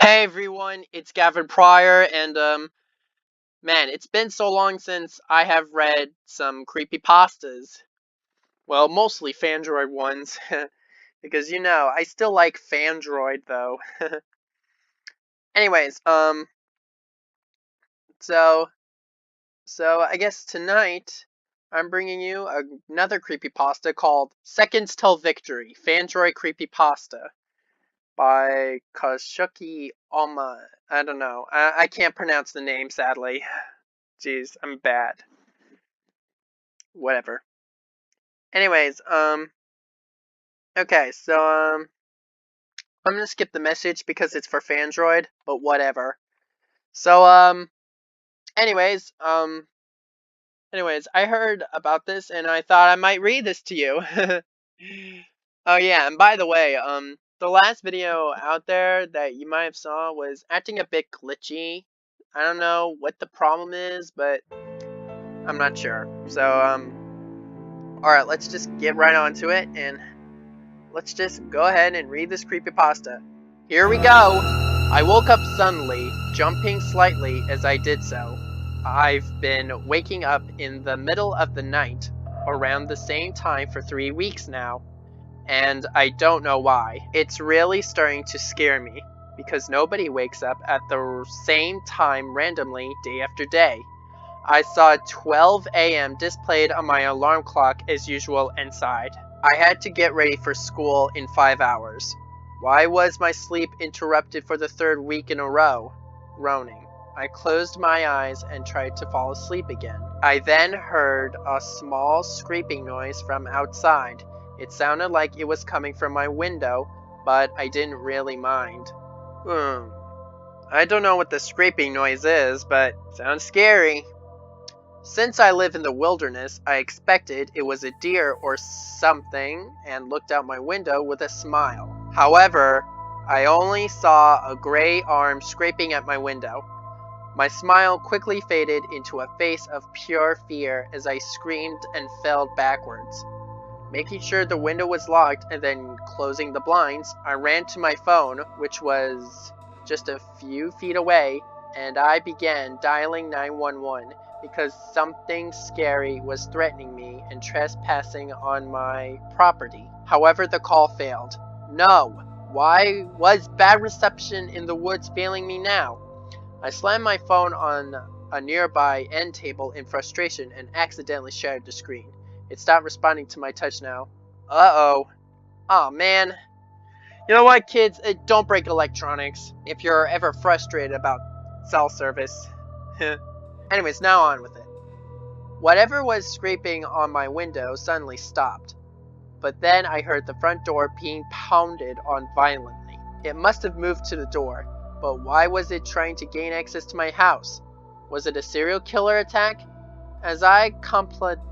Hey everyone, it's Gavin Pryor, and man, it's been so long since I have read some creepypastas. Well, mostly Fandroid ones, because I still like Fandroid though. Anyways, so I guess tonight I'm bringing you another creepypasta called Seconds Till Victory, Fandroid Creepypasta by Kashuki Oma. I don't know. I can't pronounce the name, sadly. Jeez, I'm bad. Whatever. Anyways, okay, so, I'm gonna skip the message because it's for Fandroid, but whatever. So, anyways, I heard about this and I thought I might read this to you. Oh yeah, and by the way, the last video out there that you might have saw was acting a bit glitchy. I don't know what the problem is, but I'm not sure. So, alright, let's just get right on to it, and let's just go ahead and read this creepypasta. Here we go! I woke up suddenly, jumping slightly as I did so. I've been waking up in the middle of the night, around the same time for 3 weeks now, and I don't know why. It's really starting to scare me, because nobody wakes up at the same time randomly day after day. I saw 12 a.m. displayed on my alarm clock as usual inside. I had to get ready for school in 5 hours. Why was my sleep interrupted for the 3rd week in a row? Groaning. I closed my eyes and tried to fall asleep again. I then heard a small scraping noise from outside. It sounded like it was coming from my window, but I didn't really mind. I don't know what the scraping noise is, but it sounds scary. Since I live in the wilderness, I expected it was a deer or something and looked out my window with a smile. However, I only saw a gray arm scraping at my window. My smile quickly faded into a face of pure fear as I screamed and fell backwards. Making sure the window was locked and then closing the blinds, I ran to my phone, which was just a few feet away, and I began dialing 911 because something scary was threatening me and trespassing on my property. However, the call failed. No! Why was bad reception in the woods failing me now? I slammed my phone on a nearby end table in frustration and accidentally shattered the screen. It stopped responding to my touch now. Uh-oh. Aw, man. You know what, kids? Don't break electronics if you're ever frustrated about cell service. Anyways, now on with it. Whatever was scraping on my window suddenly stopped. But then I heard the front door being pounded on violently. It must have moved to the door, but why was it trying to gain access to my house? Was it a serial killer attack? As I contemplated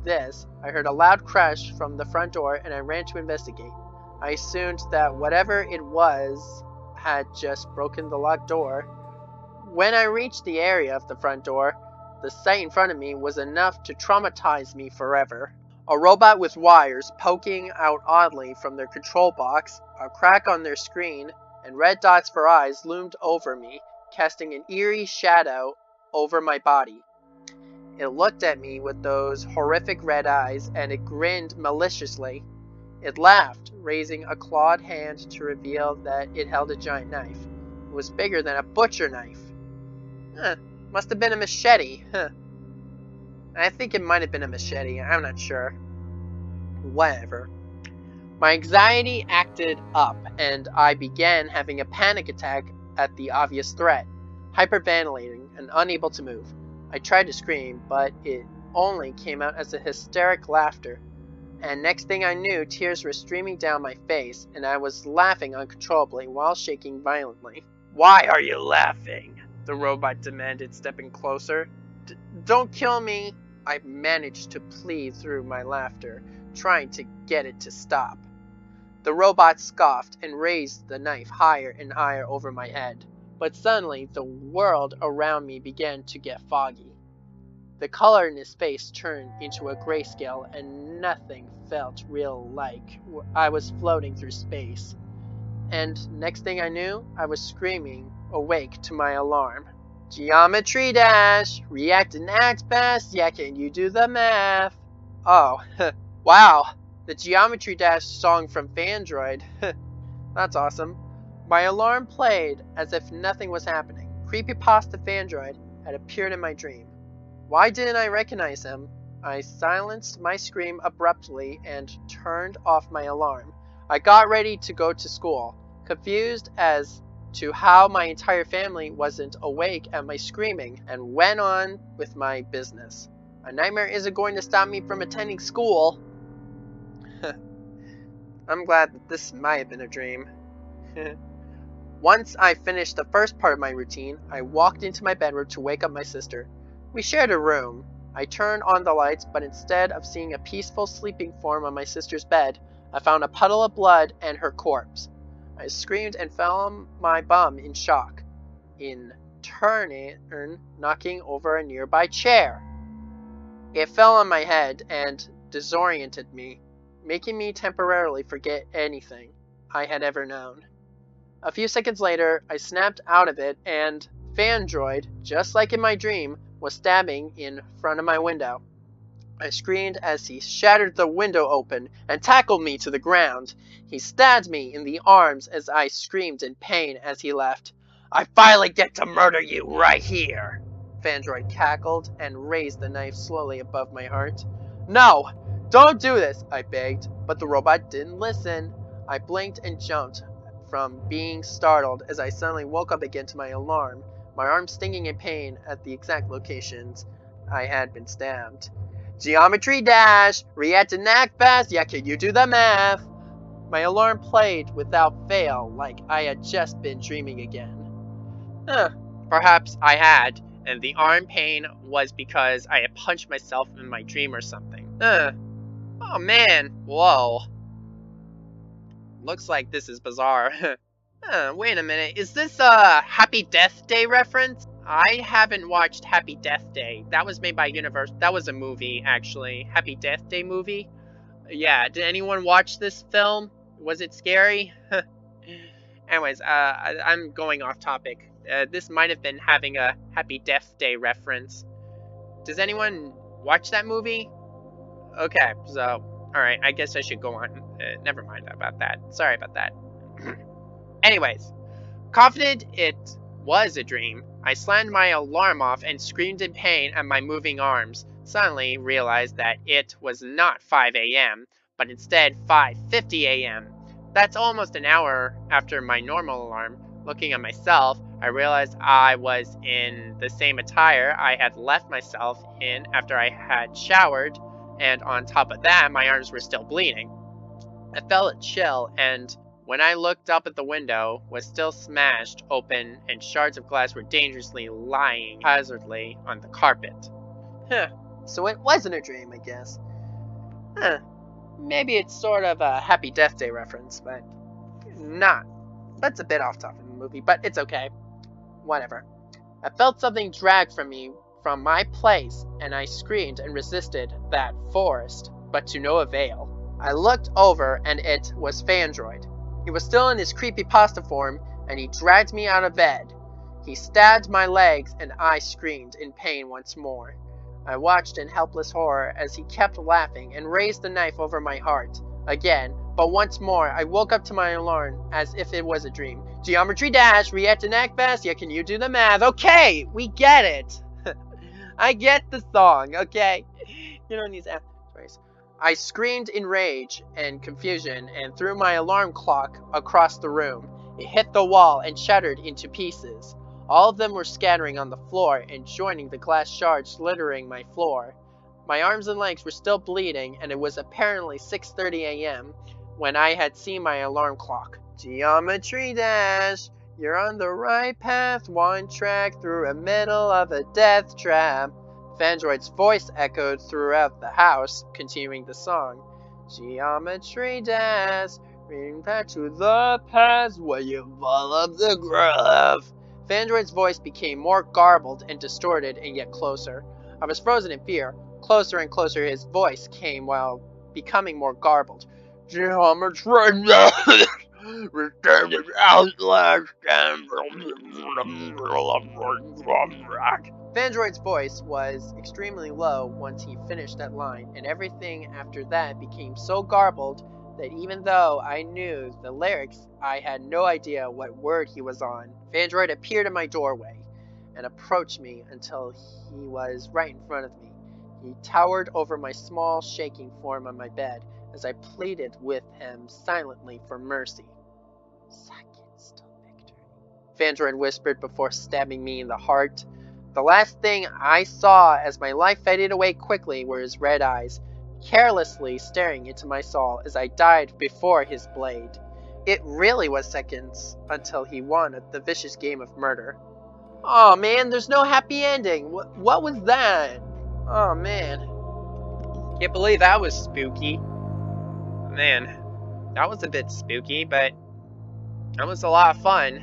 this, I heard a loud crash from the front door and I ran to investigate. I assumed that whatever it was had just broken the locked door. When I reached the area of the front door, the sight in front of me was enough to traumatize me forever. A robot with wires poking out oddly from their control box, a crack on their screen, and red dots for eyes loomed over me, casting an eerie shadow over my body. It looked at me with those horrific red eyes, and it grinned maliciously. It laughed, raising a clawed hand to reveal that it held a giant knife. It was bigger than a butcher knife. Must have been a machete. I think it might have been a machete. I'm not sure. Whatever. My anxiety acted up, and I began having a panic attack at the obvious threat, hyperventilating and unable to move. I tried to scream, but it only came out as a hysteric laughter. And next thing I knew, tears were streaming down my face, and I was laughing uncontrollably while shaking violently. Why are you laughing? The robot demanded, stepping closer. Don't kill me! I managed to plead through my laughter, trying to get it to stop. The robot scoffed and raised the knife higher and higher over my head. But suddenly, the world around me began to get foggy. The color in his face turned into a grayscale, and nothing felt real, like I was floating through space. and next thing I knew, I was screaming, awake to my alarm. Geometry dash! React and act best, yeah, can you do the math? Oh, wow, the Geometry Dash song from Fandroid. That's awesome. My alarm played as if nothing was happening. Creepypasta Fandroid had appeared in my dream. Why didn't I recognize him? I silenced my scream abruptly and turned off my alarm. I got ready to go to school, confused as to how my entire family wasn't awake at my screaming, and went on with my business. A nightmare isn't going to stop me from attending school. I'm glad that this might have been a dream. Once I finished the first part of my routine, I walked into my bedroom to wake up my sister. We shared a room. I turned on the lights, but instead of seeing a peaceful sleeping form on my sister's bed, I found a puddle of blood and her corpse. I screamed and fell on my bum in shock, in turn knocking over a nearby chair. It fell on my head and disoriented me, making me temporarily forget anything I had ever known. A few seconds later, I snapped out of it, and Fandroid, just like in my dream, was stabbing in front of my window. I screamed as he shattered the window open and tackled me to the ground. He stabbed me in the arms as I screamed in pain as he left. I finally get to murder you right here! Fandroid cackled and raised the knife slowly above my heart. No! Don't do this! I begged, but the robot didn't listen. I blinked and jumped from being startled as I suddenly woke up again to my alarm, my arm stinging in pain at the exact locations I had been stabbed. Geometry dash! React and act fast, yeah, can you do the math? My alarm played without fail, like I had just been dreaming again. Perhaps I had, and the arm pain was because I had punched myself in my dream or something. Oh man, whoa. Looks like this is bizarre. Wait a minute, is this a Happy Death Day reference? I haven't watched Happy Death Day. That was made by Universal. That was a movie, actually. Happy Death Day movie. Yeah, did anyone watch this film? Was it scary? Anyways, I'm going off topic. This might have been having a Happy Death Day reference. Does anyone watch that movie? Okay, so, alright, I guess I should go on. Never mind about that. Sorry about that. Anyways, confident it was a dream, I slammed my alarm off and screamed in pain at my moving arms, suddenly realized that it was not 5 a.m., but instead 5:50 a.m. That's almost an hour after my normal alarm. Looking at myself, I realized I was in the same attire I had left myself in after I had showered, and on top of that, my arms were still bleeding. I felt a chill, and when I looked up at the window, was still smashed open, and shards of glass were dangerously lying hazardly on the carpet. So it wasn't a dream, I guess. Maybe it's sort of a Happy Death Day reference, but not. That's a bit off topic in the movie, but it's okay. Whatever. I felt something drag from me from my place, and I screamed and resisted that force, but to no avail. I looked over, and it was Fandroid. He was still in his creepypasta form, and he dragged me out of bed. He stabbed my legs, and I screamed in pain once more. I watched in helpless horror as he kept laughing and raised the knife over my heart. Again, but once more, I woke up to my alarm as if it was a dream. Geometry dash, react and act fast, yeah, can you do the math? Okay, we get it. I get the song, okay? You don't need to ask twice. I screamed in rage and confusion and threw my alarm clock across the room. It hit the wall and shattered into pieces. All of them were scattering on the floor and joining the glass shards littering my floor. My arms and legs were still bleeding, and it was apparently 6:30 a.m. when I had seen my alarm clock. Geometry dash! You're on the right path, one track through a middle of a death trap. Fandroid's voice echoed throughout the house, continuing the song. Geometry dash, reading back to the past where you follow the graph. Fandroid's voice became more garbled and distorted and yet closer. I was frozen in fear. Closer and closer his voice came while becoming more garbled. Geometry dash! Return to Outlast. Fandroid's voice was extremely low once he finished that line, and everything after that became so garbled that even though I knew the lyrics, I had no idea what word he was on. Fandroid appeared in my doorway and approached me until he was right in front of me. He towered over my small, shaking form on my bed as I pleaded with him silently for mercy. Seconds till victory, Fandroid whispered before stabbing me in the heart. The last thing I saw as my life faded away quickly were his red eyes, carelessly staring into my soul as I died before his blade. It really was seconds until he won at the vicious game of murder. Oh man, there's no happy ending. What was that? Oh man. Can't believe that was spooky. Man, that was a bit spooky, but that was a lot of fun.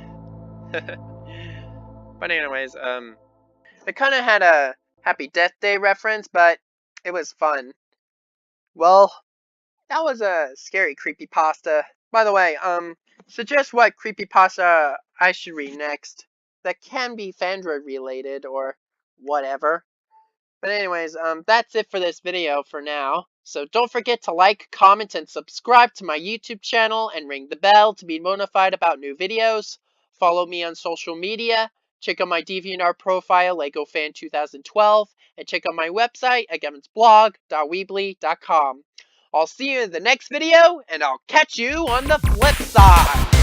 But anyways, it kind of had a Happy Death Day reference, but it was fun. Well, that was a scary creepypasta. By the way, suggest what creepypasta I should read next. That can be Fandroid related or whatever. But anyways, that's it for this video for now. So don't forget to like, comment, and subscribe to my YouTube channel and ring the bell to be notified about new videos. Follow me on social media. Check out my DeviantArt profile, LegoFan2012, and check out my website at gavensblog.weebly.com. I'll see you in the next video, and I'll catch you on the flip side!